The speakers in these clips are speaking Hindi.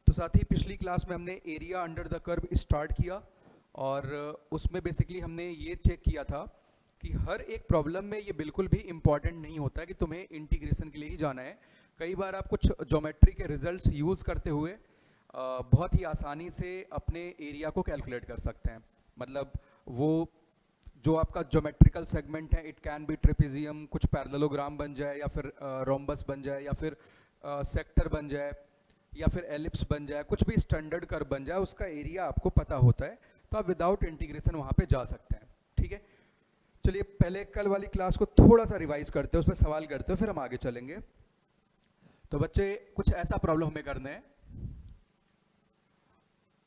तो साथ ही पिछली क्लास में हमने area under the curve start किया और उसमें बेसिकली हमने ये चेक किया था कि हर एक प्रॉब्लम में ये बिल्कुल भी इम्पॉर्टेंट नहीं होता है कि तुम्हें इंटीग्रेशन के लिए ही जाना है। कई बार आप कुछ ज्योमेट्री के रिजल्ट्स यूज़ करते हुए बहुत ही आसानी से अपने एरिया को कैलकुलेट कर सकते हैं। मतलब वो जो आपका ज्योमेट्रिकल सेगमेंट है, इट कैन बी ट्रेपेजियम, कुछ पैरेललोग्राम बन जाए या फिर रोम्बस बन जाए या फिर सेक्टर बन जाए या फिर एलिप्स बन जाए, कुछ भी स्टैंडर्ड कर्व बन जाए, उसका एरिया आपको पता होता है तो आप विदाउट इंटीग्रेशन वहाँ पे जा सकते हैं। ठीक है, चलिए पहले कल वाली क्लास को थोड़ा सा रिवाइज करते हैं, उस पर सवाल करते हैं, फिर हम आगे चलेंगे। तो बच्चे कुछ ऐसा प्रॉब्लम हमें करना है,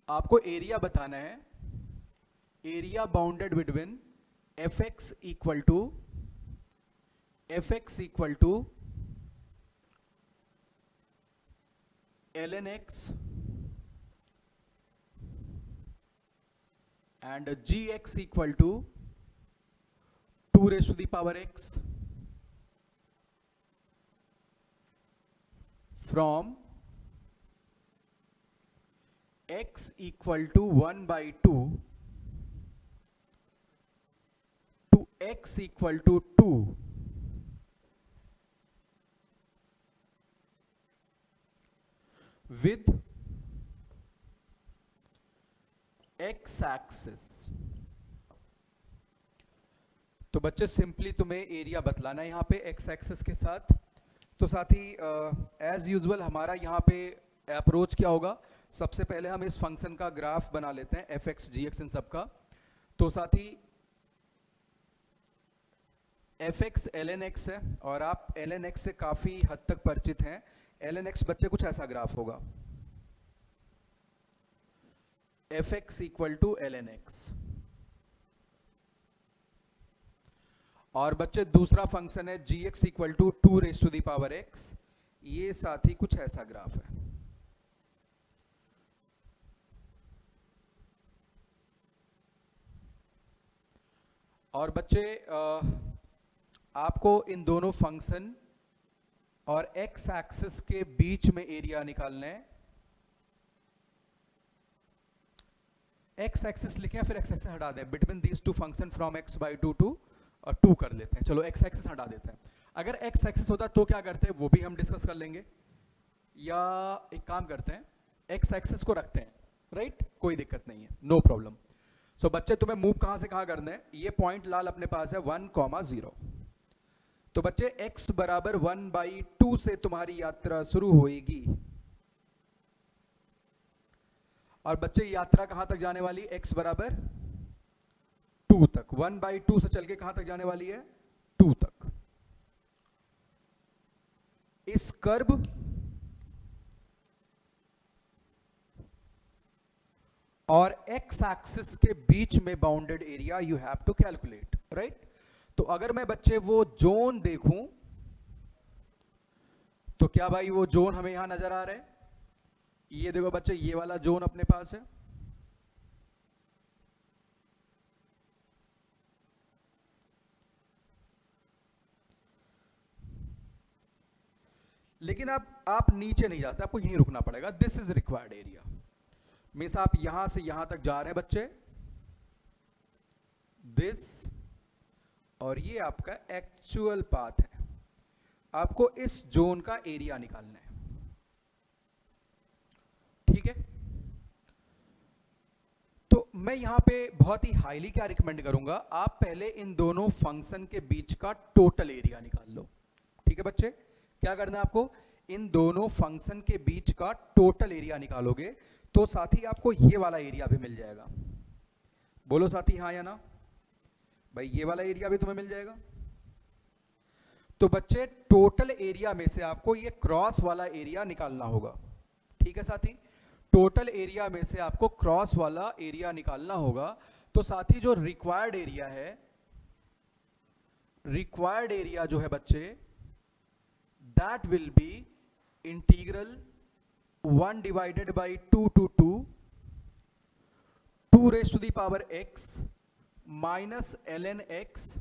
आपको एरिया बताना है, area bounded between fx equal to ln x and gx equal to 2 raised to the power x from x equal to 1 by 2 to x equal to 2 with x axis। तो बच्चे सिंपली तुम्हें एरिया बतलाना है यहाँ पे x एक्सिस के साथ। तो साथ ही एज यूजुअल हमारा यहाँ पे अप्रोच क्या होगा, सबसे पहले हम इस फंक्शन का ग्राफ बना लेते हैं fx gx इन सब का। तो साथ ही fx ln x है और आप ln x से काफ़ी हद तक परिचित हैं। ln x बच्चे कुछ ऐसा ग्राफ होगा, fx equal to ln x। और बच्चे दूसरा फंक्शन है gx equal to 2 raise to the power x, ये साथ ही कुछ ऐसा ग्राफ है। और बच्चे आपको इन दोनों फंक्शन और x एक्सिस के बीच में एरिया निकालना है। x एक्सिस लिखें या फिर x एक्सिस हटा दें, between these two function from x by 2 to 2 कर लेते हैं। चलो x एक्सिस हटा देते हैं। अगर x एक्सिस होता तो क्या करते हैं वो भी हम डिस्कस कर लेंगे, या एक काम करते हैं x एक्सिस को रखते हैं, राइट, कोई दिक्कत नहीं है, नो प्रॉब्लम। सो बच्चे तुम्हें मूव कहां से कहां करना है, ये पॉइंट लाल अपने पास है 1,0। तो बच्चे x बराबर 1/2 से तुम्हारी यात्रा शुरू होएगी और बच्चे यात्रा कहां तक जाने वाली, x बराबर 2 तक। 1/2 से चल के कहां तक जाने वाली है, 2 तक। इस कर्व और x एक्सिस के बीच में bounded area you have to calculate, right. तो अगर मैं बच्चे वो जोन देखूं तो क्या भाई वो जोन हमें यहां नजर आ रहा है, ये देखो बच्चे, ये वाला जोन अपने पास है। लेकिन आप नीचे नहीं जाते, आपको यहीं रुकना पड़ेगा। This is required area, means आप यहां से यहां तक जा रहे हैं बच्चे, दिस, और ये आपका एक्चुअल पाथ है। आपको इस जोन का एरिया निकालना है, ठीक है। तो मैं यहां पे बहुत ही हाईली क्या रिकमेंड करूंगा, आप पहले इन दोनों फंक्शन के बीच का टोटल एरिया निकाल लो। ठीक है बच्चे, क्या करना है आपको, इन दोनों फंक्शन के बीच का टोटल एरिया निकालोगे तो साथ ही आपको ये वाला एरिया भी मिल जाएगा। बोलो साथी हाँ या ना, भाई ये वाला एरिया भी तुम्हें मिल जाएगा। तो बच्चे टोटल एरिया में से आपको ये क्रॉस वाला एरिया निकालना होगा। ठीक है साथी, टोटल एरिया में से आपको क्रॉस वाला एरिया निकालना होगा। तो साथी जो रिक्वायर्ड एरिया है, रिक्वायर्ड एरिया जो है बच्चे, that will be integral 1 divided by 2 to 2 raise to the power x minus ln x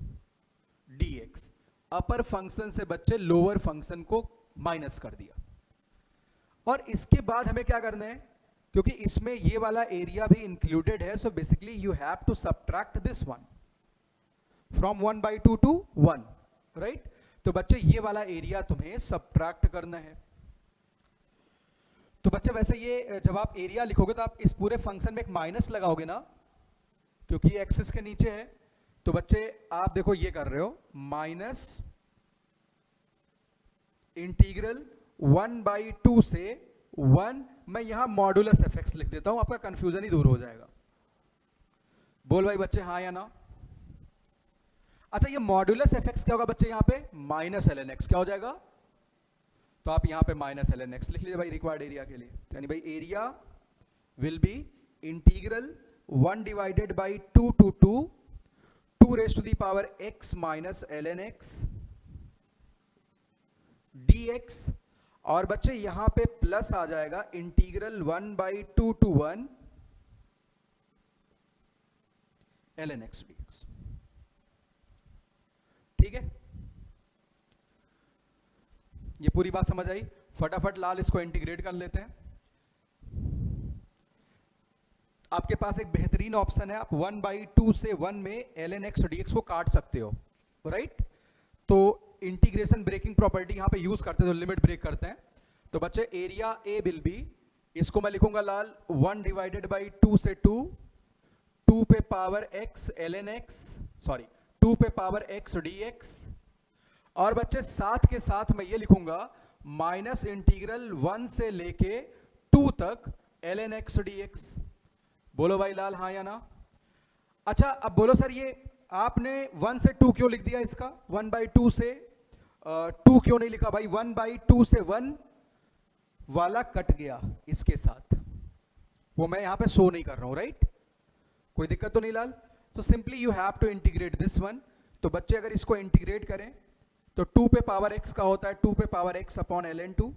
dx। Upper function से बच्चे लोअर फंक्शन को माइनस कर दिया। और इसके बाद हमें क्या करना है, क्योंकि इसमें ये वाला एरिया भी इंक्लूडेड है, so basically you have to subtract this one from 1/2 to 1, right. तो बच्चे ये वाला एरिया तुम्हें सब्ट्रैक्ट करना है। तो बच्चे वैसे ये जब आप एरिया लिखोगे तो आप इस पूरे फंक्शन में एक माइनस लगाओगे ना, क्योंकि ये एक्सिस के नीचे है। तो बच्चे आप देखो ये कर रहे हो माइनस इंटीग्रल 1/2 से 1, मैं यहां मॉडुलस एफ एक्स लिख देता हूं, आपका कंफ्यूजन ही दूर हो जाएगा। बोल भाई बच्चे हाँ या ना। अच्छा ये मॉडुलस एफ एक्स क्या होगा बच्चे, यहां पे माइनस एल एन एक्स क्या हो जाएगा, तो आप यहां पे माइनस एल एन एक्स लिख लीजिए भाई रिक्वायर्ड एरिया के लिए। यानी भाई area will be integral 1/2 to 2 raised to the power x minus L N X dx, और बच्चे यहां पे प्लस आ जाएगा integral 1/2 to 1 ln x dx। ठीक है, ये पूरी बात समझ आई। फटाफट लाल इसको इंटीग्रेट कर लेते हैं। आपके पास एक बेहतरीन ऑप्शन है, आप 1/2 से 1 में ln x dx को काट सकते हो, राइट। तो इंटीग्रेशन ब्रेकिंग प्रॉपर्टी यहां पे यूज करते हैं, तो लिमिट ब्रेक करते हैं। तो बच्चे एरिया ए विल बी, इसको मैं लिखूंगा लाल 1/2 से 2 पे power x ln x, sorry 2 पे पावर x dx, और बच्चे साथ के साथ मैं ये लिखूंगा माइनस इंटीग्रल 1 से लेके 2 तक ln x dx। बोलो भाई लाल हाँ या ना। अच्छा अब बोलो सर ये आपने 1 से 2 क्यों लिख दिया, इसका 1/2 से 2 क्यों नहीं लिखा भाई, 1/2 से 1 वाला कट गया इसके साथ, वो मैं यहां पे शो नहीं कर रहा हूं, राइट। कोई दिक्कत तो नहीं लाल। तो simply you have to integrate this one. तो बच्चे अगर इसको इंटीग्रेट करें तो 2 पे पावर x का होता है 2 पे power x upon ln 2।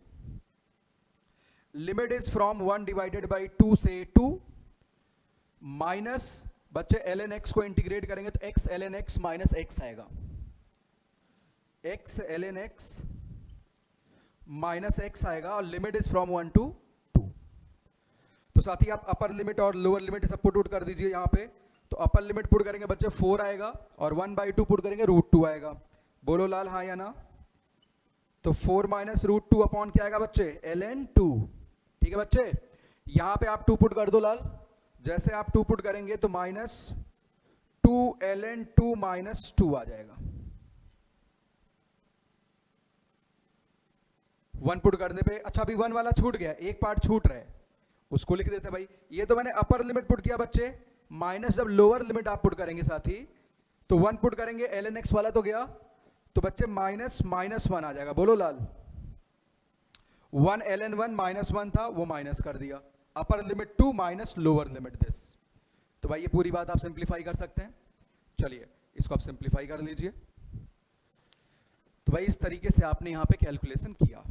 Limit is from 1/2 से 2 माइनस बच्चे ln x को इंटीग्रेट करेंगे तो x ln x minus x आएगा, x ln x minus x आएगा, और लिमिट इज फ्रॉम 1 टू 2। तो साथ ही आप अपर लिमिट और लोअर लिमिट सब पुट कर दीजिए यहां पे। तो अपर लिमिट पुट करेंगे बच्चे 4 आएगा, और 1/2 पुट करेंगे √2 आएगा। बोलो लाल हाँ या ना। तो 4 माइनस √2 अपॉन क्या आएगा बच्चे ln 2। ठीक है बच्चे, यहां पे आप 2 पुट कर दो लाल। जैसे आप 2 पुट करेंगे तो माइनस 2 ln 2 माइनस 2 आ जाएगा। 1 पुट करने पे, अच्छा अभी 1 वाला छूट गया, एक पार्ट छूट रहा है, उसको लिख देते भाई। ये तो मैंने अपर लिमिट पुट किया बच्चे, माइनस जब लोअर लिमिट आप पुट करेंगे साथी, तो 1 पुट करेंगे ln x वाला तो गया, तो बच्चे माइनस माइनस 1 आ जाएगा। बोलो लाल 1 ln 1 माइनस 1 था, वो माइनस कर दिया, upper limit 2 minus lower limit this. तो भाई ये पूरी बात आप सिंप्लीफाई कर सकते हैं। चलिए इसको आप सिंप्लीफाई कर लीजिए। तो भाई इस तरीके से आपने यहां पे कैलकुलेशन किया।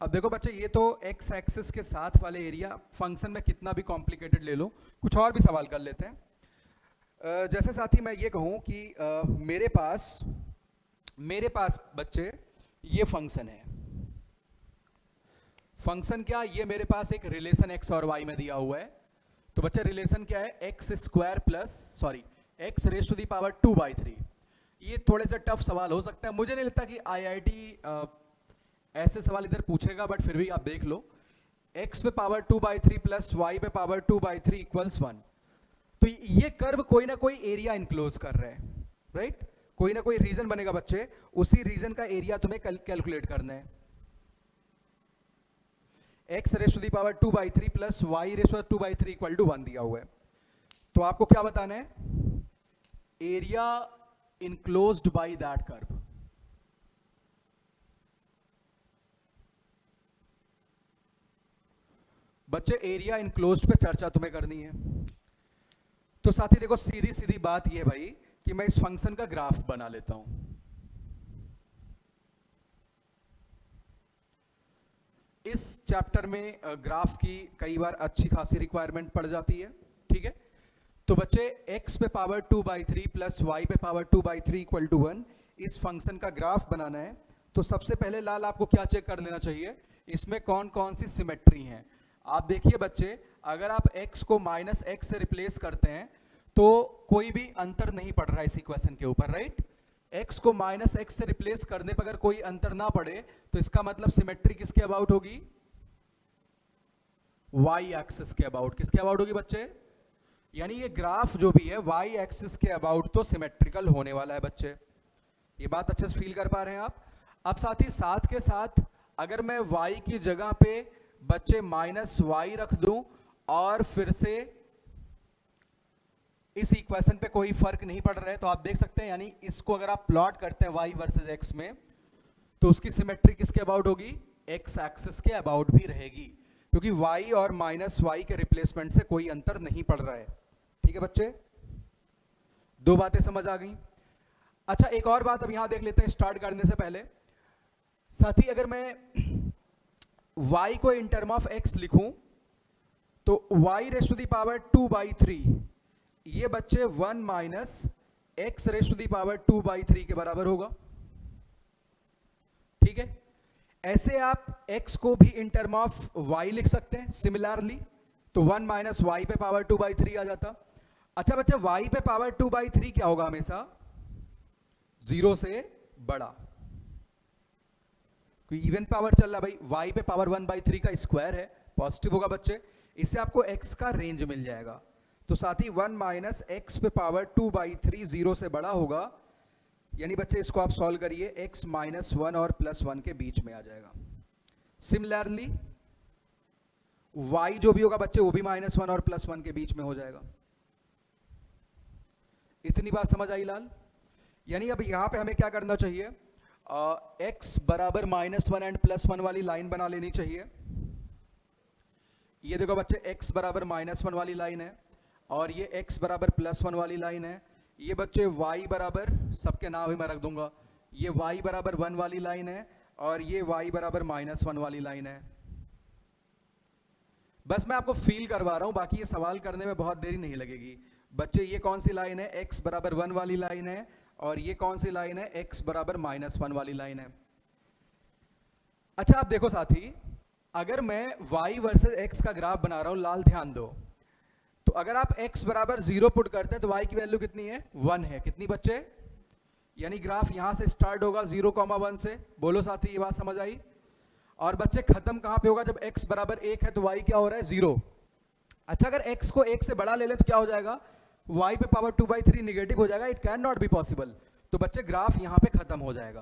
अब देखो बच्चे ये तो x एक्सिस के साथ वाले एरिया, फंक्शन में कितना भी कॉम्प्लिकेटेड ले लो। कुछ और भी सवाल कर लेते हैं। जैसे साथी मैं ये कहूं कि मेरे पास बच्चे ये फंक्शन है। फंक्शन क्या, ये मेरे पास एक रिलेशन x और y में दिया हुआ है। तो बच्चे रिलेशन क्या है, x raise to the power 2/3। ये थोड़े से टफ सवाल हो सकता है, मुझे नहीं लगता कि IIT ऐसे सवाल इधर पूछेगा, बट फिर भी आप देख लो। x पे पावर 2/3 प्लस y पे पावर 2/3 इक्वल्स 1। तो ये कर्व कोई ना कोई एरिया इनक्लोज कर रहा है, राइट। कोई ना कोई रीजन बनेगा बच्चे, उसी रीजन का एरिया तुम्हें कैलकुलेट करना है। x raise to the power 2/3 plus y raise to 2/3 equal to 1 दिया हुआ है। तो आपको क्या बताना है? Area enclosed by that curve. बच्चे एरिया इनक्लोज्ड पे चर्चा तुम्हें करनी है। तो साथी देखो, सीधी सीधी बात यह है भाई कि मैं इस फंक्शन का ग्राफ बना लेता हूं। इस चैप्टर में ग्राफ की कई बार अच्छी खासी रिक्वायरमेंट पड़ जाती है, ठीक है। तो बच्चे x पे पावर 2/3 प्लस y पे पावर 2/3 इक्वल टू 1 इस फंक्शन का ग्राफ बनाना है। तो सबसे पहले लाल आपको क्या चेक कर लेना चाहिए, इसमें कौन कौन सी सिमेट्री हैं। आप देखिए बच्चे, अगर आप x को -x से रिप्लेस करते हैं तो कोई भी अंतर नहीं पड़ रहा है इस इक्वेशन के ऊपर, राइट। x को -x से रिप्लेस करने पर अगर कोई अंतर ना पड़े तो इसका मतलब सिमेट्री किसके अबाउट होगी? y एक्सिस के अबाउट। किसके अबाउट होगी बच्चे? यानी ये ग्राफ जो भी है y एक्सिस के अबाउट तो सिमेट्रिकल होने वाला है बच्चे। ये बात अच्छे से फील कर पा रहे हैं आप? अब साथ ही साथ के साथ अगर मैं y की जगह पे बच्चे -y रख दूं और फिर से इस इक्वेशन पे कोई फर्क नहीं पड़ रहा है, तो आप देख सकते हैं, यानी इसको अगर आप प्लॉट करते हैं y वर्सेस x में, तो उसकी सिमेट्री किसके अबाउट होगी? x एक्सिस के अबाउट भी रहेगी, क्योंकि y और -y के रिप्लेसमेंट से कोई अंतर नहीं पड़ रहा है। ठीक है बच्चे, दो बातें समझ आ गई। अच्छा, एक और बात अब यहां देख लेते हैं स्टार्ट करने से पहले। साथी, अगर मैं y को इन टर्म ऑफ x लिखूं तो y raise to the power 2/3 ये बच्चे 1 minus x raise to the power 2/3 के बराबर होगा, ठीक है। ऐसे आप x को भी इन टर्म ऑफ y लिख सकते हैं सिमिलरली, तो 1 माइनस y पे पावर 2/3 आ जाता। अच्छा बच्चे, y पे पावर 2/3 क्या होगा? हमेशा 0 से बड़ा, कोई इवन पावर चल रहा भाई। y पे पावर 1/3 का स्क्वायर है, पॉजिटिव होगा बच्चे। इससे आपको x का रेंज मिल जाएगा। तो साथ ही 1 माइनस x पे पावर 2/3 0 से बड़ा होगा, यानी बच्चे इसको आप सॉल्व करिए, x -1 और +1 के बीच में आ जाएगा। सिमिलरली y जो भी होगा बच्चे वो भी -1 और +1 के बीच में हो जाएगा। इतनी बात समझ आई लाल? यानी अब यहां पे हमें क्या करना चाहिए, x बराबर -1 एंड +1 वाली लाइन बना लेनी चाहिए। ये देखो बच्चे, x बराबर -1 वाली लाइन है और ये x बराबर +1 वाली लाइन है। ये बच्चे y बराबर, सबके नाम भी मैं रख दूंगा, ये y बराबर 1 वाली लाइन है और ये y बराबर -1 वाली लाइन है। बस मैं आपको फील करवा रहा हूं, बाकी ये सवाल करने में बहुत देरी नहीं लगेगी। बच्चे, ये कौन सी लाइन है? x बराबर 1 वाली लाइन है और ये कौन सी लाइन है? x बराबर -1 वाली लाइन है। अच्छा, आप देखो साथी, अगर मैं y वर्सेस x का ग्राफ बना रहा हूं, लाल ध्यान दो, तो अगर आप x बराबर 0 पुट करते हैं तो y की वैल्यू कितनी है? 1 है। कितनी बच्चे? यानी ग्राफ यहां से स्टार्ट होगा 0,1 से। बोलो साथी, ये बात समझ आई? और बच्चे खत्म कहां पे होगा? जब x बराबर 1 है तो y क्या हो रहा है? 0। अच्छा, अगर x को 1 से बड़ा ले लें तो क्या हो जाएगा? y पे पावर 2/3 निगेटिव हो जाएगा। It can not be possible. तो बच्चे ग्राफ यहां पे खत्म हो जाएगा,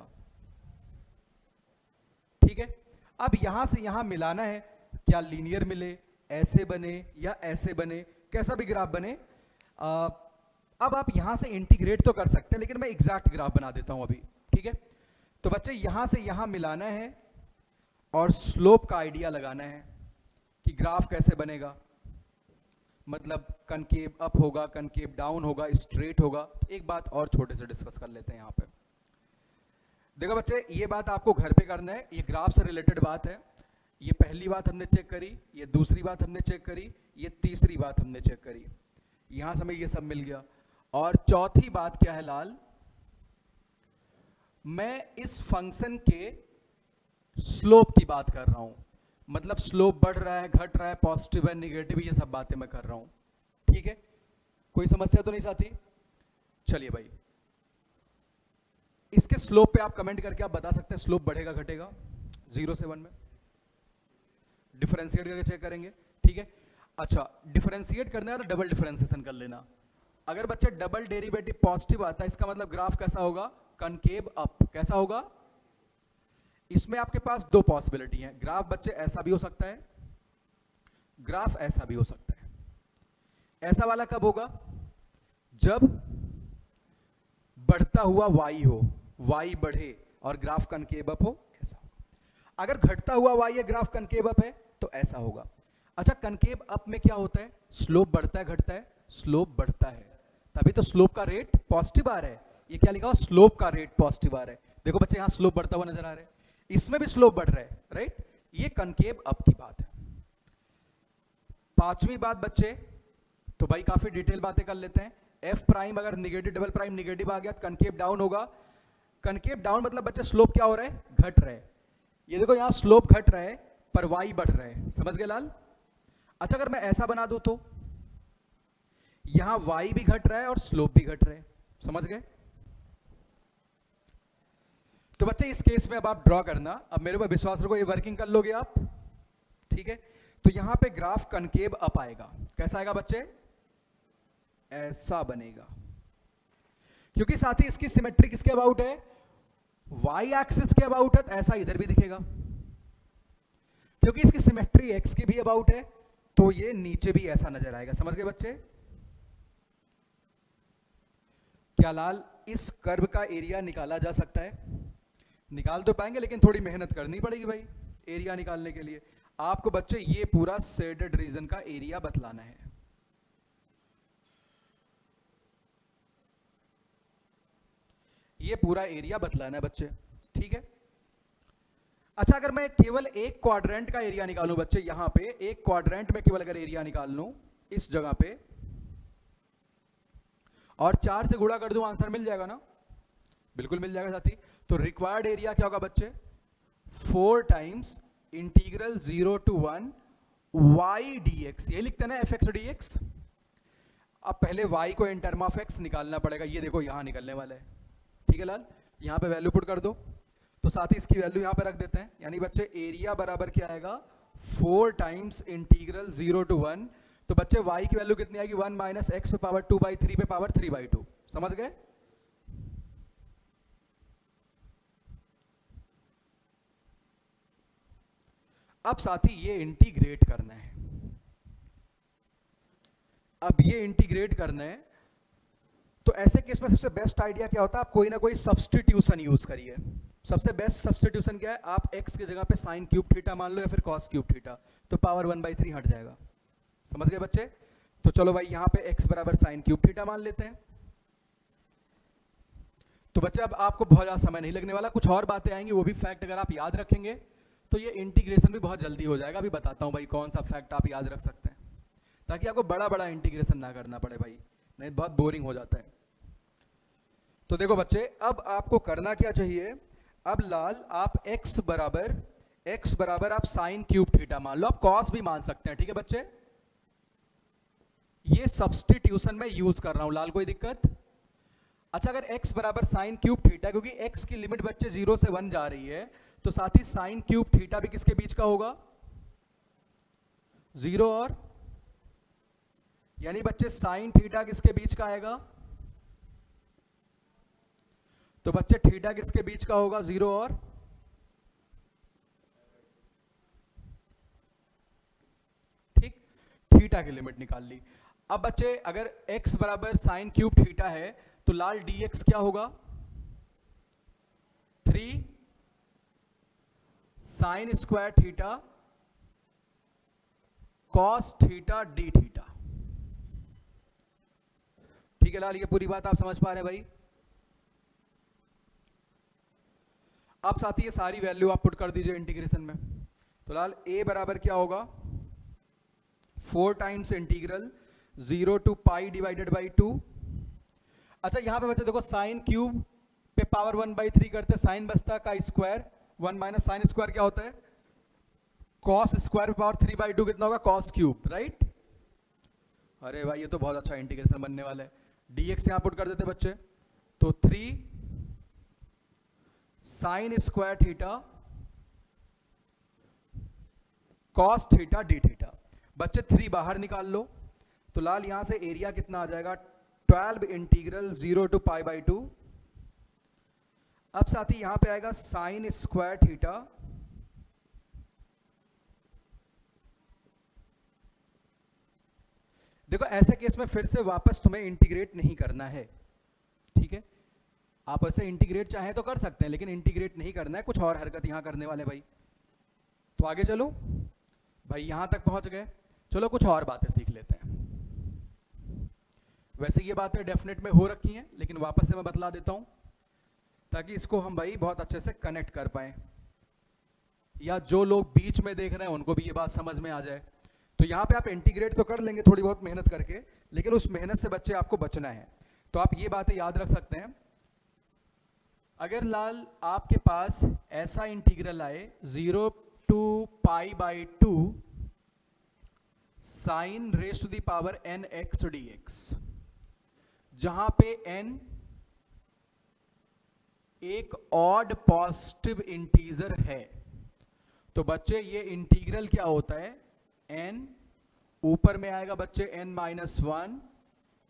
ठीक है। अब यहां से यहां मिलाना है, क्या लीनियर मिले, ऐसे बने या ऐसे बने, कैसा भी ग्राफ बने। अब आप यहां से इंटीग्रेट तो कर सकते हैं, लेकिन मैं एग्जैक्ट ग्राफ बना देता हूं अभी, ठीक है। तो बच्चे, यहां से यहां मिलाना है और स्लोप का आइडिया लगाना है कि ग्राफ कैसे बनेगा, मतलब कनकेव अप होगा, कनकेव डाउन होगा, स्ट्रेट होगा। तो एक बात और छोटे से डिस्कस कर लेते हैं यहां पे। देखो बच्चे, ये बात आपको घर पे करना है, ये ग्राफ से रिलेटेड बात है। ये पहली बात हमने चेक करी, ये दूसरी बात हमने चेक करी, ये तीसरी बात हमने चेक करी। यहां से हमें ये सब मिल गया। और चौथी बात क्या है लाल? मैं इस फंक्शन के स्लोप की बात कर रहा हूं, मतलब स्लोप बढ़ रहा है, घट रहा है, पॉजिटिव है, निगेटिव, ये सब बातें मैं कर रहा हूं, ठीक है। कोई समस्या तो नहीं साथी? चलिए भाई, इसके स्लोप पे आप कमेंट करके आप बता सकते हैं स्लोप बढ़ेगा घटेगा 0 से 1 में। डिफरेंशिएट करके चेक करेंगे, ठीक है। अच्छा, डिफरेंशिएट करना है तो डबल डिफरेंशिएशन कर लेना। अगर बच्चे डबल डेरिवेटिव पॉजिटिव आता है, इसका मतलब ग्राफ कैसा होगा? Concave up. कैसा होगा? इसमें आपके पास दो पॉसिबिलिटी हैं। ग्राफ बच्चे ऐसा भी हो सकता है ग्राफ ऐसा भी हो सकता है। ऐसा वाला कब होगा? जब बढ़ता हुआ y हो, y बढ़े और ग्राफ कनकेव अप हो, ऐसा होगा। अगर घटता हुआ y है, ग्राफ कनकेव अप है, तो ऐसा होगा। अच्छा, कनकेव अप में क्या होता है? स्लोप बढ़ता है घटता है? स्लोप बढ़ता है, तभी तो स्लोप का रेट पॉजिटिव आ रहा है। ये क्या लिखा हुआ? स्लोप का रेट पॉजिटिव आ रहा है। देखो बच्चे, यहां स्लोप बढ़ता हुआ नजर आ रहा है, इसमें भी स्लोप बढ़ रहा है, राइट? ये कनकेव अप की बात है। पांचवी बात बच्चे, तो भाई काफी डिटेल बातें कर लेते हैं। एफ प्राइम अगर निगेटिव, डबल प्राइम निगेटिव आ गया तो कनकेव डाउन होगा। कनकेव डाउन मतलब बच्चे स्लोप क्या हो रहा है? घट रहा है। ये देखो यहां स्लोप घट रहा है पर वाई बढ़ रहा है, समझ गए लाल? अच्छा, अगर मैं ऐसा बना दूं तो यहां वाई भी घट रहा है और स्लोप भी घट रहा है, समझ गए? तो बच्चे इस केस में अब आप ड्रॉ करना, अब मेरे पर विश्वास रखो, ये वर्किंग कर लोगे आप, ठीक है? तो यहां पे ग्राफ कनकेव अप आएगा। कैसा आएगा बच्चे? ऐसा बनेगा, क्योंकि साथ ही इसकी सिमेट्री किसके अबाउट है? वाई एक्सिस के अबाउट है, तो ऐसा इधर भी दिखेगा। क्योंकि इसकी सिमेट्री एक्स के भी अबाउट है, तो ये नीचे भी ऐसा नजर आएगा, समझ गए बच्चे? क्या लाल इस कर्व का एरिया निकाला जा सकता है? निकाल तो पाएंगे, लेकिन थोड़ी मेहनत करनी पड़ेगी भाई एरिया निकालने के लिए। आपको बच्चे ये पूरा शेडेड रीजन का एरिया बतलाना है। ये पूरा एरिया बतलाना है बच्चे, ठीक है? अच्छा, अगर मैं केवल एक क्वाड्रेंट का एरिया निकालूं बच्चे, यहां पे एक क्वाड्रेंट में केवल अगर एरिया निकाल लूं इस जगह पे, और 4 से गुणा कर दूं, आंसर मिल जाएगा ना? बिल्कुल मिल जाएगा साथी। तो रिक्वायर्ड एरिया क्या होगा बच्चे? 4 times integral 0 to 1 y dx, ये लिखते हैं ना fx dx। अब पहले y को इन टर्म ऑफ x निकालना पड़ेगा, ये देखो यहां निकलने वाला है, ठीक है लाल? यहां पे वैल्यू पुट कर दो, तो साथ ही इसकी वैल्यू यहां पे रख देते हैं, यानी बच्चे एरिया बराबर क्या आएगा? 4 टाइम्स इंटीग्रल 0 to 1। तो बच्चे y की वैल्यू कितनी आएगी? 1 माइनस एक्स पे पावर 2/3 पे पावर 3/2, समझ गए? अब साथी ये इंटीग्रेट करना है, अब ये इंटीग्रेट करना है, तो ऐसे केस में सबसे बेस्ट आइडिया क्या होता है? आप कोई ना कोई सब्स्टिट्यूशन यूज करिए। सबसे बेस्ट सब्स्टिट्यूशन क्या है? आप x की जगह पे साइन क्यूब थीटा मान लो या फिर कॉस क्यूब थीटा, तो पावर 1/3 हट जाएगा, समझ गए बच्चे? तो चलो भाई यहां पे x बराबर साइन क्यूब थीटा मान लेते हैं। तो बच्चे अब आपको बहुत ज़्यादा समय नहीं लगने वाला, कुछ और बातें आएंगी, वो भी फैक्ट अगर आप याद रखेंगे तो ये इंटीग्रेशन भी बहुत जल्दी हो जाएगा। अभी बताता हूँ भाई कौन सा फैक्ट आप याद रख सकते हैं, ताकि आपको बड़ा बड़ा इंटीग्रेशन ना करना पड़े भाई, नहीं बहुत बोरिंग हो जाता है। तो देखो बच्चे, अब आपको करना क्या चाहिए? अब लाल आप x बराबर आप साइन क्यूब थीटा मान लो, आप कॉस भी मान सकते हैं, ठीक है बच्चे? ये सब्स्टिट्यूशन में यूज कर रहा हूं लाल, कोई दिक्कत? अच्छा, अगर x बराबर साइन क्यूब थीटा, क्योंकि x की लिमिट बच्चे 0 से 1 जा रही है, तो साथ ही साइन क्यूब थीटा भी किसके बीच का होगा? 0 और, यानी बच्चे साइन थीटा किसके बीच का आएगा? तो बच्चे थीटा किसके बीच का होगा? 0 और, ठीक? थीटा की लिमिट निकाल ली। अब बच्चे अगर x बराबर साइन क्यूब थीटा है, तो लाल dx क्या होगा? 3 sine square theta cos theta d theta, ठीक है लाल? ये पूरी बात आप समझ पा रहे हैं भाई? आप साथ ही ये सारी वैल्यू आप पुट कर दीजिए इंटीग्रेशन में। तो लाल a बराबर क्या होगा? 4 times integral 0 to pi divided by 2। अच्छा, यहां पे बच्चे देखो साइन क्यूब पे पावर 1/3 करते, साइन बचता का स्क्वायर, 1 माइनस साइन स्क्वायर क्या होता है? कॉस स्क्वायर पे पावर 3/2 कितना होगा? Cos cube, right? अरे भाई ये तो बहुत अच्छा इंटीग्रेशन बनने वाला है। dx यहां पुट कर देते बच्चे, तो 3 sine square theta cos theta d theta. बच्चे 3 बाहर निकाल लो, तो लाल यहां से एरिया कितना आ जाएगा? 12 इंटीग्रल 0 to पाई/2। अब साथ ही यहां पे आएगा साइन स्क्वायर थीटा देखो ऐसे केस में फिर से वापस तुम्हें इंटीग्रेट नहीं करना है, ठीक है। आप ऐसे इंटीग्रेट चाहें तो कर सकते हैं, लेकिन इंटीग्रेट नहीं करना है, कुछ और हरकत यहां करने वाले भाई। तो आगे चलो भाई, यहां तक पहुंच गए, चलो कुछ और बातें सीख लेते हैं। वैसे ये बातें डेफिनेट में हो रखी हैं, लेकिन वापस से मैं बतला देता हूं ताकि इसको हम भाई बहुत अच्छे से कनेक्ट कर पाए, या जो लोग बीच में देख रहे हैं उनको भी ये बात समझ में आ जाए। तो यहाँ पे आप इंटीग्रेट तो कर लेंगे थोड़ी बहुत मेहनत करके, लेकिन उस मेहनत से बच्चे आपको बचना है। तो आप ये बातें याद रख सकते हैं। अगर लाल आपके पास ऐसा इंटीग्रल आए 0 to π/2 sin raised to the power nx dx, जहां पे n एक ऑड पॉजिटिव इंटीजर है, तो बच्चे ये इंटीग्रल क्या होता है, n ऊपर में आएगा बच्चे n-1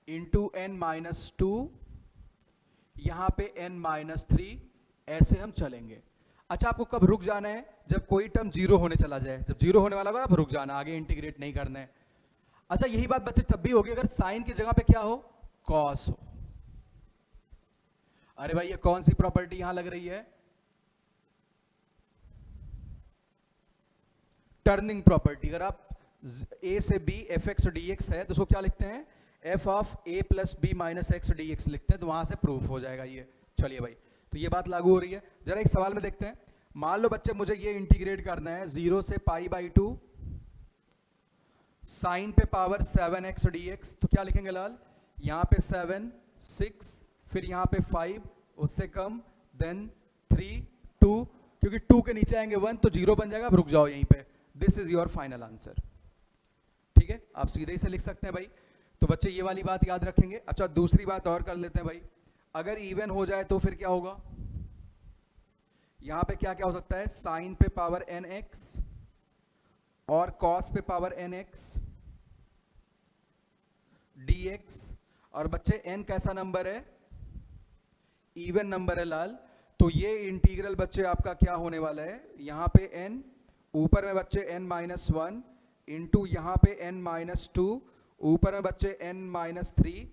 इंटू n-2, यहां पे n-3, ऐसे हम चलेंगे। अच्छा, आपको कब रुक जाना है, जब कोई टर्म जीरो होने चला जाए, जब जीरो होने वाला होगा आप रुक जाना, आगे इंटीग्रेट नहीं करना है। अच्छा, यही बात बच्चे तब भी होगी अगर साइन की जगह पे क्या हो, कॉस हो। अरे भाई ये कौन सी प्रॉपर्टी यहां लग रही है, टर्निंग प्रॉपर्टी। अगर आप a से b fx dx है तो उसको क्या लिखते हैं, f of a plus b minus x dx लिखते हैं, तो वहां से प्रूफ हो जाएगा ये। चलिए भाई, तो ये बात लागू हो रही है। जरा एक सवाल में देखते हैं, मान लो बच्चे मुझे ये इंटीग्रेट करना है 0 से π/2 साइन पे पावर 7x dx, तो क्या लिखेंगे लाल, यहां पे 7 6 फिर यहां पे 5 उससे कम देन 3 2, क्योंकि 2 के नीचे आएंगे 1 तो 0 बन जाएगा, अब रुक जाओ यहीं पे। This is your final answer, ठीक है। आप सीधे ही से लिख सकते हैं भाई। तो बच्चे ये वाली बात याद रखेंगे। अच्छा, दूसरी बात और कर लेते हैं भाई, अगर इवन हो जाए तो फिर क्या होगा, यहां पे क्या क्या हो सकता है, साइन पे पावर nx और कॉस पे पावर nx dx, और बच्चे n कैसा नंबर है, इवन नंबर है लाल। तो ये इंटीग्रल बच्चे आपका क्या होने वाला है, यहां पे n ऊपर में बच्चे n-1 इंटू यहां पे n-2 ऊपर में बच्चे n-3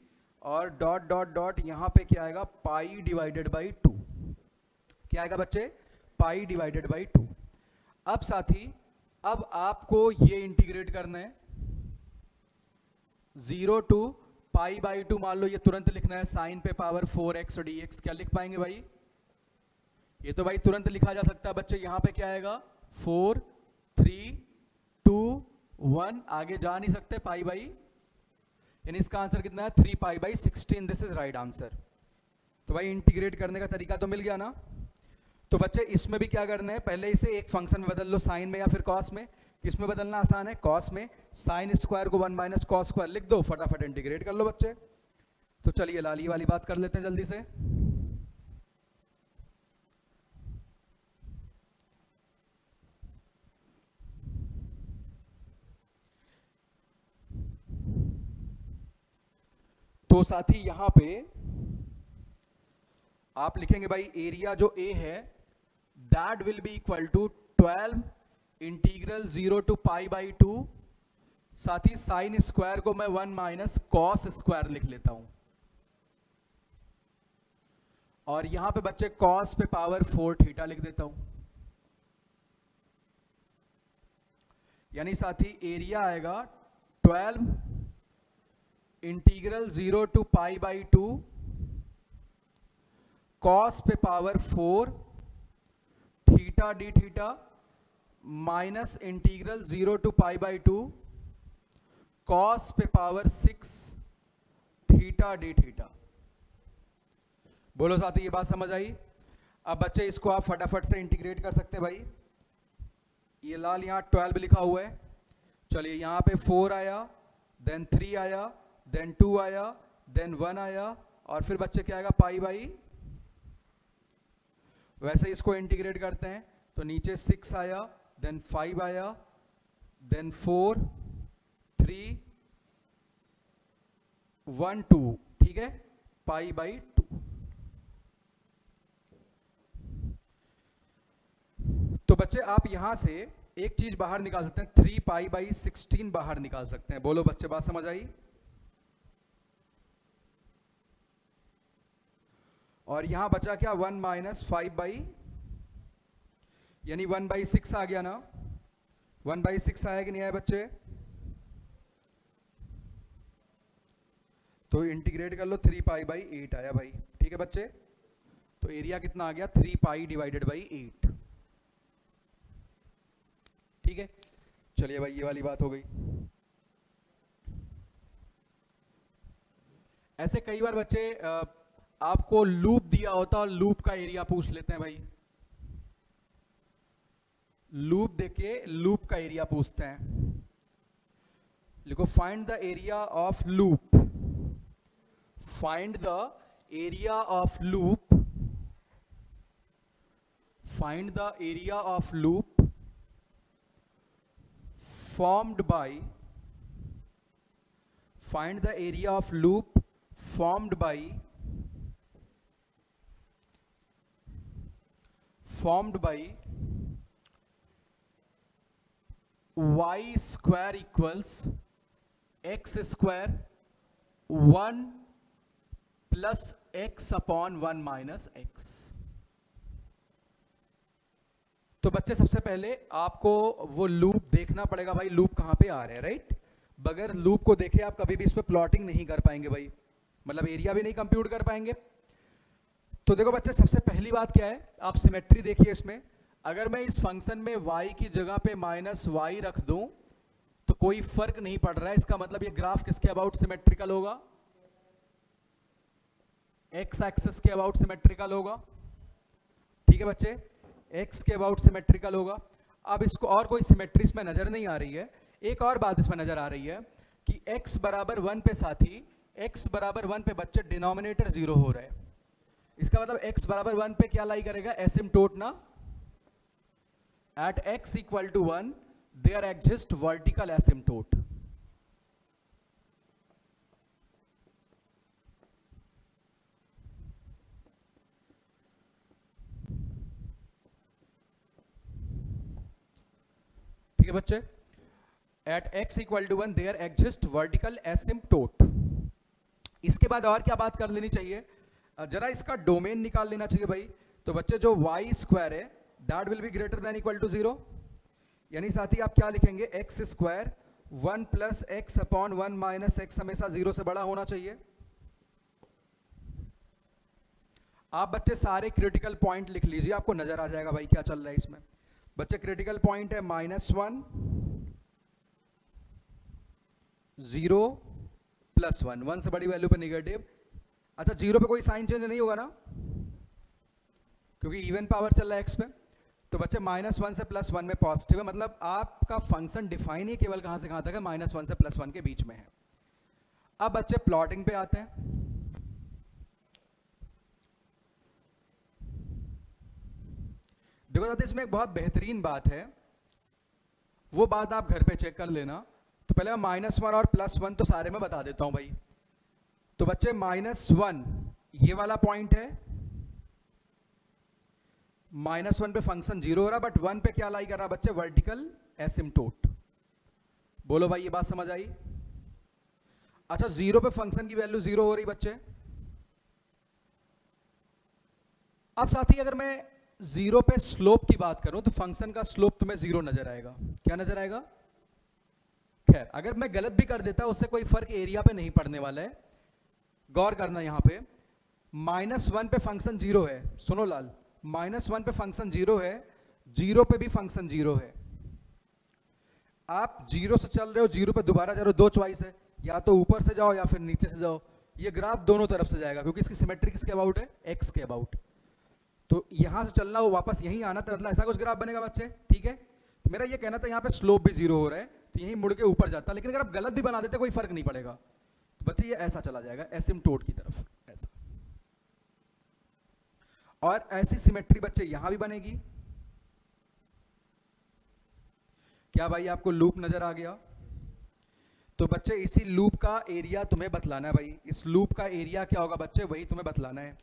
और डॉट डॉट डॉट यहां पे क्या आएगा, पाई डिवाइडेड बाई 2। क्या आएगा बच्चे, पाई डिवाइडेड बाई 2। अब साथी, अब आपको ये इंटीग्रेट करना है 0 to π/2, मान लो ये तुरंत लिखना है साइन पे पावर 4x dx, क्या लिख पाएंगे भाई, ये तो भाई तुरंत लिखा जा सकता है बच्चे। यहां पे क्या आएगा, 4 3 2 1, आगे जा नहीं सकते, पाई बाई, यानी इसका आंसर कितना है 3π/16। This is right answer. तो भाई इंटीग्रेट करने का तरीका तो मिल गया ना। तो बच्चे इसमें भी क्या करना है, पहले इसे एक फंक्शन में बदल लो, साइन में या फिर कॉस में। किस में बदलना आसान है, कॉस में। साइन स्क्वायर को 1 माइनस कॉस स्क्वायर लिख दो, फटाफट इंटीग्रेट कर लो बच्चे। तो चलिए लाली वाली बात कर लेते हैं जल्दी से। तो साथी यहां पे आप लिखेंगे भाई, एरिया जो ए है that will be equal to 12 integral 0 to π/2, साथी साइन स्क्वायर को मैं 1 माइनस कॉस स्क्वायर लिख लेता हूं, और यहां पे बच्चे कॉस पे पावर 4 थीटा लिख देता हूं। यानी साथी एरिया आएगा 12 इंटीग्रल 0 to π/2 कॉस पे power 4 theta d theta minus integral 0 to π/2 cos पे पावर 6 थीटा डी थीटा। बोलो साथी, ये बात समझ आई। अब बच्चे इसको आप फटाफट से इंटीग्रेट कर सकते हैं भाई। ये लाल यहां 12 लिखा हुआ है, चलिए यहां पे 4 आया, देन 3 आया, देन 2 आया, देन 1 आया, और फिर बच्चे क्या आएगा, पाई बाई। वैसे इसको इंटीग्रेट करते हैं तो नीचे 6 आया, देन 5 आया, देन 4 3 1 2, ठीक है, पाई बाई 2। तो बच्चे आप यहां से एक चीज बाहर निकाल सकते हैं, 3π/16 बाहर निकाल सकते हैं। बोलो बच्चे, बात समझ आई। और यहां बचा क्या 1 माइनस 5 बाई, यानी 1/6 आ गया ना, 1/6 आया कि नहीं आया बच्चे? तो इंटीग्रेट कर लो 3π/8 आया भाई, ठीक है बच्चे। तो एरिया कितना आ गया 3π/8, ठीक है। चलिए भाई ये वाली बात हो गई। ऐसे कई बार बच्चे आपको लूप दिया होता और लूप का एरिया पूछ लेते हैं भाई, लूप देके लूप का एरिया पूछते हैं। लिखो find the area of loop, find the area of loop, find the area of loop formed by, find the area of loop formed by y square equals x square 1 plus x upon 1 minus x। तो बच्चे सबसे पहले आपको वो लूप देखना पड़ेगा भाई, लूप कहाँ पे आ रहे हैं, राइट। बगैर लूप को देखे आप कभी भी इस पे प्लॉटिंग नहीं कर पाएंगे भाई, मतलब एरिया भी नहीं कंप्यूट कर पाएंगे। तो देखो बच्चे सबसे पहली बात क्या है, आप सिमेट्री देखिए इसमें। अगर मैं इस फंक्शन में y की जगह पे -y रख दूं तो कोई फर्क नहीं पड़ रहा है, इसका मतलब ये ग्राफ किसके अबाउट सिमेट्रिकल होगा, x एक्सिस के अबाउट सिमेट्रिकल होगा, ठीक है बच्चे, x के अबाउट सिमेट्रिकल होगा। अब इसको और कोई सिमेट्री इसमें नजर नहीं आ रही है। एक और बात इसमें नजर आ रही है कि x बराबर 1 पे साथी, x बराबर 1 पे बच्चे डिनोमिनेटर 0 हो रहा है, इसका मतलब x बराबर 1 पे क्या लाई करेगा, एसिम्प्टोट ना। At x equal to 1 there exist vertical asymptote. ठीक है बच्चे, at x equal to 1 there exist vertical asymptote. इसके बाद और क्या बात कर लेनी चाहिए, जरा इसका डोमेन निकाल लेना चाहिए भाई। तो बच्चे जो y स्क्वायर है that will be greater than equal to 0, यानी साथ ही आप क्या लिखेंगे, x square 1 plus x upon 1 minus x हमेशा 0 से बड़ा होना चाहिए। आप बच्चे सारे क्रिटिकल पॉइंट लिख लीजिए, आपको नजर आ जाएगा भाई क्या चल रहा है इसमें। बच्चे क्रिटिकल पॉइंट है -1 0 +1, 1 से बड़ी वैल्यू पे निगेटिव। अच्छा 0 पे कोई साइन चेंज नहीं होगा ना, क्योंकि इवन पावर चल रहा है x पे। तो बच्चे -1 से +1 में पॉजिटिव है, मतलब आपका फंक्शन डिफाइन ही केवल कहां से कहां तक है, -1 से +1 के बीच में है। अब बच्चे प्लॉटिंग पे आते हैं। देखो दादा इसमें एक बहुत बेहतरीन बात है, वो बात आप घर पे चेक कर लेना। तो पहले मैं -1 और +1 तो सारे में बता देता हूं भाई। तो बच्चे -1 ये वाला पॉइंट है, -1 पे फंक्शन 0 हो रहा, बट 1 पे क्या लाई कर रहा बच्चे, वर्टिकल एसिम्प्टोट। बोलो भाई ये बात समझ आई। अच्छा 0 पे फंक्शन की वैल्यू 0 हो रही बच्चे। अब साथ ही अगर मैं 0 पे स्लोप की बात करूं तो फंक्शन का स्लोप तुम्हें 0 नजर आएगा। क्या नजर आएगा, खैर अगर मैं गलत भी कर देता उससे कोई फर्क एरिया पे नहीं पड़ने वाला है। गौर करना यहां पे -1 पे फंक्शन 0 है, सुनो लाल, -1 पे फंक्शन 0 है, 0 पे भी फंक्शन 0 है। आप 0 से चल रहे हो, 0 पे दोबारा जा रहे हो, दो चॉइस है, या तो ऊपर से जाओ या फिर नीचे से जाओ। ये ग्राफ दोनों तरफ से जाएगा क्योंकि इसकी सिमेट्री किसके अबाउट है, x के अबाउट। तो यहां से चलना हो वापस यहीं आना, तो मतलब ऐसा कुछ ग्राफ बनेगा बच्चे, ठीक है। तो मेरा ये कहना था यहाँ पे स्लोप भी 0 हो रहा है तो यहीं मुड़ के ऊपर जाता, लेकिन अगर आप गलत भी बना देते कोई फर्क नहीं पड़ेगा। तो बच्चे ये ऐसा चला जाएगा एसिम्प्टोट की तरफ, ऐसा। और ऐसी सिमेट्री बच्चे यहां भी बनेगी। क्या भाई आपको लूप नजर आ गया? तो बच्चे इसी लूप का एरिया तुम्हें बतलाना है भाई। इस लूप का एरिया क्या होगा बच्चे, वही तुम्हें बतलाना है।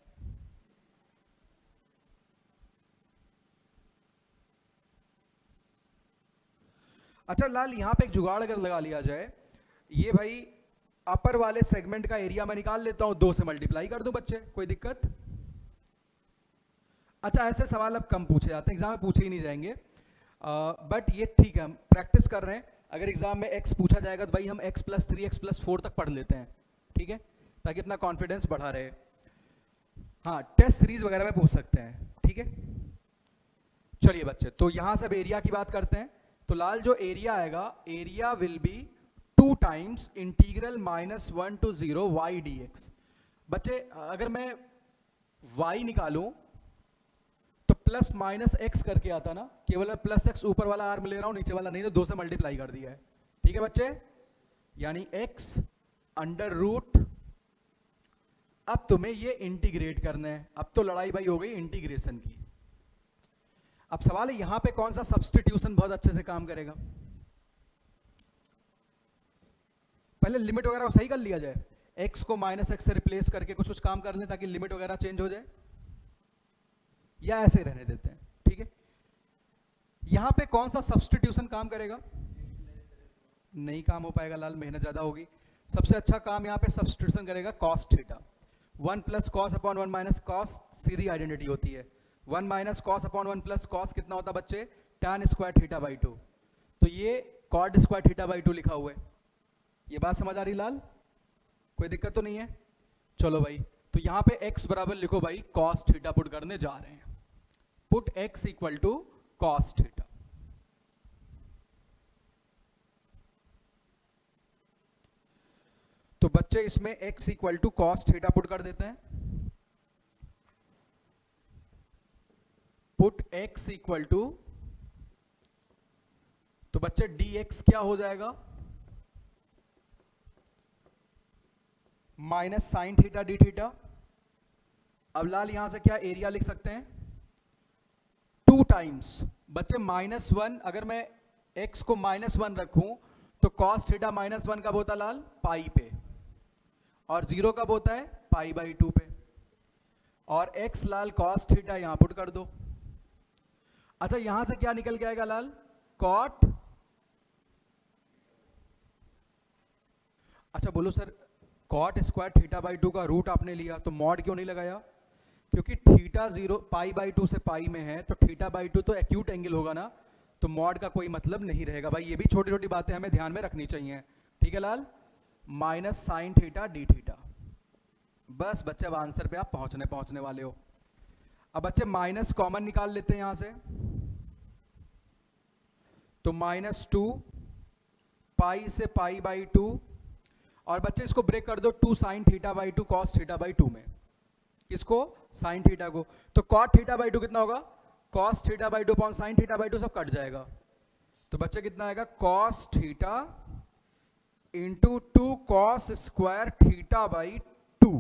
अच्छा लाल यहां पे एक जुगाड़ अगर लगा लिया जाए, ये भाई अपर वाले सेगमेंट का एरिया मैं निकाल लेता हूं, 2 से मल्टीप्लाई कर दूं बच्चे, कोई दिक्कत? अच्छा, ऐसे सवाल अब कम पूछे जाते हैं, एग्जाम में पूछे ही नहीं जाएंगे, बट ये ठीक है, हम प्रैक्टिस कर रहे हैं। अगर एग्जाम में x पूछा जाएगा तो भाई हम x प्लस 3 x प्लस 4 तक पढ़ लेते हैं, ठीक है, ताकि अपना कॉन्फिडेंस बढ़ा रहे। हाँ, टेस्ट सीरीज वगैरह में पूछ सकते हैं, ठीक है। चलिए बच्चे, तो यहां से अब एरिया की बात करते हैं। तो लाल जो एरिया आएगा, area will B 2 times integral -1 to 0 y dx। बच्चे अगर मैं y निकालूं तो प्लस माइनस एक्स करके आता ना, केवल प्लस एक्स ऊपर वाला आर्म ले रहा हूं, नीचे वाला नहीं, तो 2 से मल्टीप्लाई कर दिया है, ठीक है बच्चे, यानी x अंडर रूट। अब तुम्हें ये इंटीग्रेट करना है, अब तो लड़ाई भाई हो गई इंटीग्रेशन की। अब सवाल है यहां पे कौन सा सब्स्टिट्यूशन बहुत अच्छे से काम करेगा। पहले लिमिट वगैरह को सही कर लिया जाए, x को माइनस एक्स से रिप्लेस करके कुछ कुछ काम कर लें ताकि लिमिट वगैरह चेंज हो जाए, या ऐसे रहने देते हैं, ठीक है। यहां पे कौन सा सब्स्टिट्यूशन काम करेगा? नहीं काम हो पाएगा लाल, मेहनत ज्यादा होगी। सबसे अच्छा काम यहां पे सब्स्टिट्यूशन करेगा cos theta. 1 plus cos upon 1 minus cos सीधी आइडेंटिटी होती है। 1 minus cos upon 1 plus cos कितना होता है बच्चे? tan square theta by 2। तो ये कॉट स्क्वायर थीटा बाई 2 लिखा हुआ है। ये बात समझ आ रही लाल? कोई दिक्कत तो नहीं है? चलो भाई, तो यहां पे x बराबर लिखो भाई कॉस थीटा पुट करने जा रहे हैं। Put x equal to cos theta. तो बच्चे इसमें x equal to cos theta put कर देते हैं। पुट x इक्वल टू, तो बच्चे dx क्या हो जाएगा? Minus sine theta d theta. अब लाल यहां से क्या एरिया लिख सकते हैं? 2 टाइम्स बच्चे -1, अगर मैं x को -1 रखूं तो cos थीटा -1 कब होता लाल? पाई पे, और 0 कब होता है? पाई बाई 2 पे। और x लाल cos थीटा यहां पुट कर दो। अच्छा, यहां से क्या निकल के आएगा लाल? cot। अच्छा बोलो sir, cot square theta by 2 का रूट आपने लिया तो मॉड क्यों नहीं लगाया? क्योंकि थीटा 0 पाई बाई 2 से पाई में है, तो थीटा बाई 2 तो एक्यूट एंगल होगा ना, तो मॉड का कोई मतलब नहीं रहेगा भाई। ये भी छोटी छोटी बातें हमें ध्यान में रखनी चाहिए, ठीक है लाल। Minus sine theta d theta. बस बच्चे अब आंसर पे आप पहुंचने वाले हो। अब बच्चे माइनस कॉमन निकाल लेते हैं यहां से, तो -2 पाई से पाई बाई 2, और बच्चे इसको ब्रेक कर दो 2 sine theta by 2 cos theta by 2 में। किसको? साइन थीटा को। तो कॉट थीटा बाई 2 कितना होगा? Cos theta by 2 upon sine theta by 2 सब कट जाएगा। तो बच्चे कितना आएगा? Cos theta into 2 cos square theta by 2।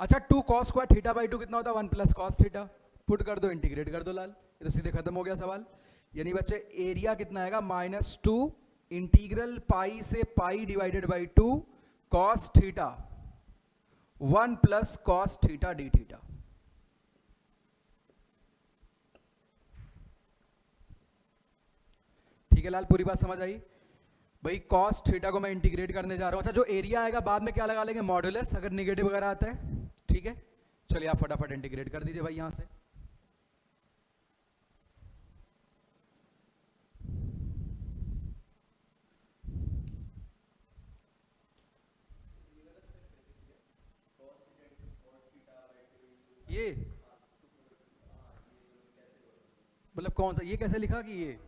अच्छा, 2 कॉस स्क्वायर थीटा बाई 2 कितना होता है? 1 प्लस कॉस थीटा। पुट कर दो, इंटीग्रेट कर दो लाल, ये तो सीधे खत्म हो गया सवाल। यानी बच्चे एरिया कितना आएगा? -2 इंटीग्रल पाई से पाई divided by 2 cos theta 1 plus cos theta d theta. ठीक है लाल, पूरी बात समझ आई भाई? कॉस थीटा को मैं इंटीग्रेट करने जा रहा हूं। अच्छा, जो एरिया आएगा बाद में क्या लगा लेंगे? मॉडुलस, अगर निगेटिव वगैरह आता है, ठीक है। चलिए आप फटाफट इंटीग्रेट कर दीजिए भाई यहां से। ये मतलब कौन सा, ये कैसे लिखा कि ये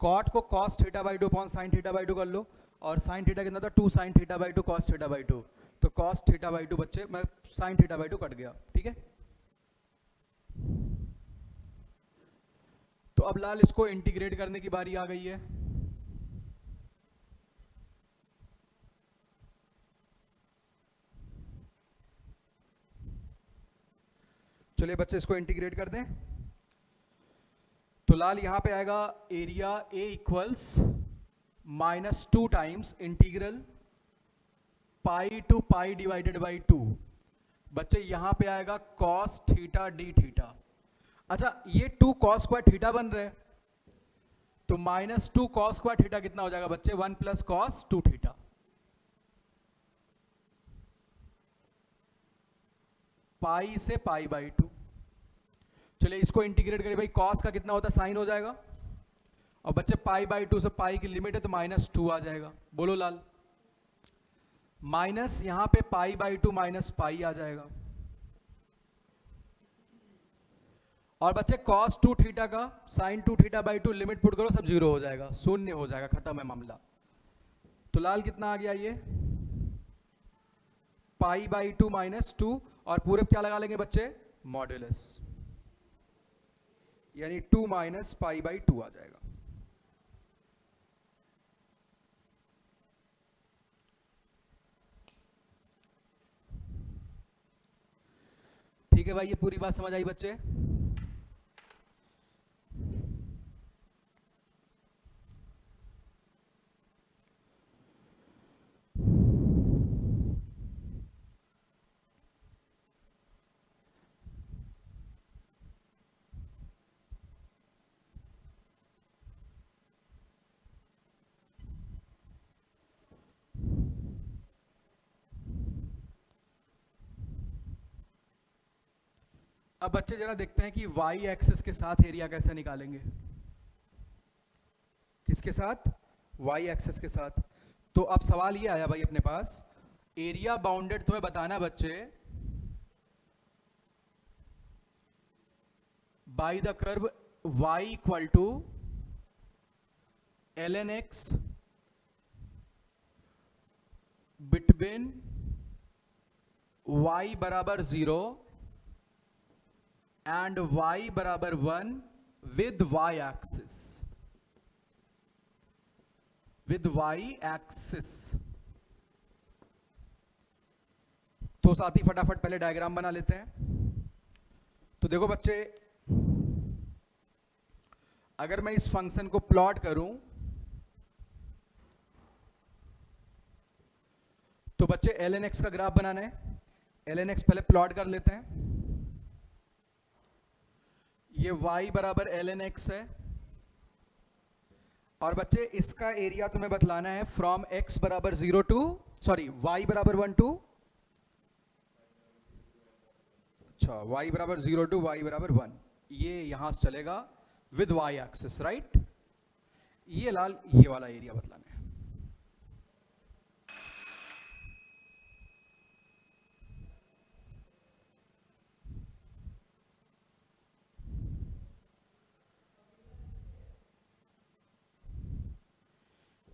कॉट को cos theta by 2 upon sine theta by 2 कर लो, और साइन थीटा कितना था? 2 sine theta by 2 cos theta by 2। तो कॉस थीटा बाई 2 बच्चे मैं साइन थीटा बाई 2 कट गया, ठीक है। तो अब लाल इसको इंटीग्रेट करने की बारी आ गई है। चलिए बच्चे इसको इंटीग्रेट कर दें। तो लाल यहां पे आएगा area A equals -2 times integral pi to pi divided by 2। बच्चे यहां पे आएगा कॉस थीटा डी थीटा। अच्छा, ये 2 कॉस स्क्वायर थीटा बन रहे हैं, तो -2 कॉस स्क्वायर थीटा कितना हो जाएगा बच्चे? 1 प्लस कॉस 2 थीटा। पाई से पाई बाई 2। चलिए इसको इंटीग्रेट करें भाई, कॉस का कितना होता है, साइन हो जाएगा, और बच्चे पाई बाई 2 से पाई की लिमिट है तो -2 आ जाएगा। बोलो लाल, माइनस यहां पे पाई बाई 2 माइनस पाई आ जाएगा, और बच्चे cos 2 थीटा का sin 2 theta by 2 limit put करो, सब जीरो हो जाएगा, शून्य हो जाएगा, खत्म है मामला। तो लाल कितना आ गया ये, पाई बाई 2 माइनस 2, और पूरे क्या लगा लेंगे बच्चे, मॉड्यूलस, यानी 2 माइनस पाई बाई 2 आ जाएगा। ठीक है भाई, ये पूरी बात समझ आई बच्चे। अब बच्चे जरा देखते हैं कि y एक्सिस के साथ एरिया कैसे निकालेंगे। किसके साथ, y एक्सिस के साथ। तो अब सवाल ये आया भाई अपने पास, एरिया बाउंडेड तुम्हें बताना बच्चे by the curve y equal to ln x between y बराबर 0 एंड y बराबर 1 with y axis, with y axis. तो साथी फटाफट पहले डायग्राम बना लेते हैं। तो देखो बच्चे, अगर मैं इस फंक्शन को प्लॉट करूं तो बच्चे ln x का ग्राफ बनाना है। ln x पहले प्लॉट कर लेते हैं। ये y बराबर ln x है, और बच्चे इसका एरिया तुम्हें बतलाना है फ्रॉम x बराबर 0 टू, सॉरी y बराबर 1 टू, अच्छा y बराबर 0 टू y बराबर 1, ये यहां से चलेगा विद y एक्सिस, राइट। ये लाल ये वाला एरिया बतलाना है।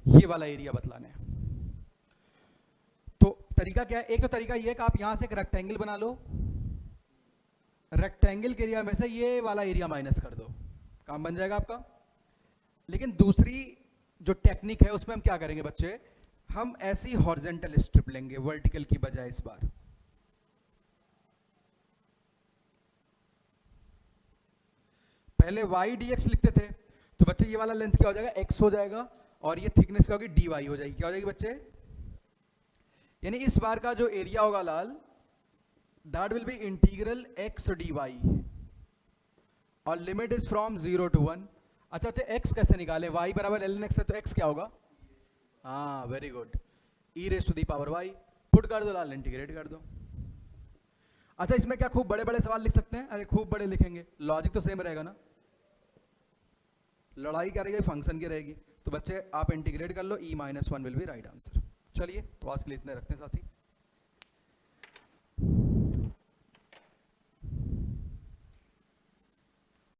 ये वाला एरिया बतलाना है। तो तरीका क्या है, एक तो तरीका ये है कि आप यहां से एक रेक्टेंगल बना लो, रेक्टेंगल के एरिया में से ये वाला एरिया माइनस कर दो, काम बन जाएगा आपका। लेकिन दूसरी जो टेक्निक है उसमें हम क्या करेंगे बच्चे, हम ऐसी हॉरिजॉन्टल स्ट्रिप लेंगे वर्टिकल की बजाय इस बार। पहले y dx लिखते थे, तो बच्चे ये वाला लेंथ क्या हो जाएगा, x हो जाएगा, और ये थिकनेस क्या होगी, dy हो जाएगी। क्या हो जाएगी बच्चे, यानी इस बार का जो एरिया होगा लाल, that will be integral x dy, और लिमिट इज फ्रॉम 0 टू 1। अच्छा अच्छा, x कैसे निकाले, y बराबर ln x है, तो x क्या होगा, हाँ very good, e raise to the power y, put कर दो लाल, इंटीग्रेट कर दो। अच्छा, इसमें क्या खूब बड़े बड़े सवाल लिख सकते हैं, अरे खूब बड़े लिखेंगे, लॉजिक तो सेम रहेगा ना, लड़ाई क्या रहेगी, फंक्शन की रहेगी। तो बच्चे आप इंटीग्रेट कर लो, e-1 will be right answer. चलिए, तो आज के लिए इतने रखते हैं साथी।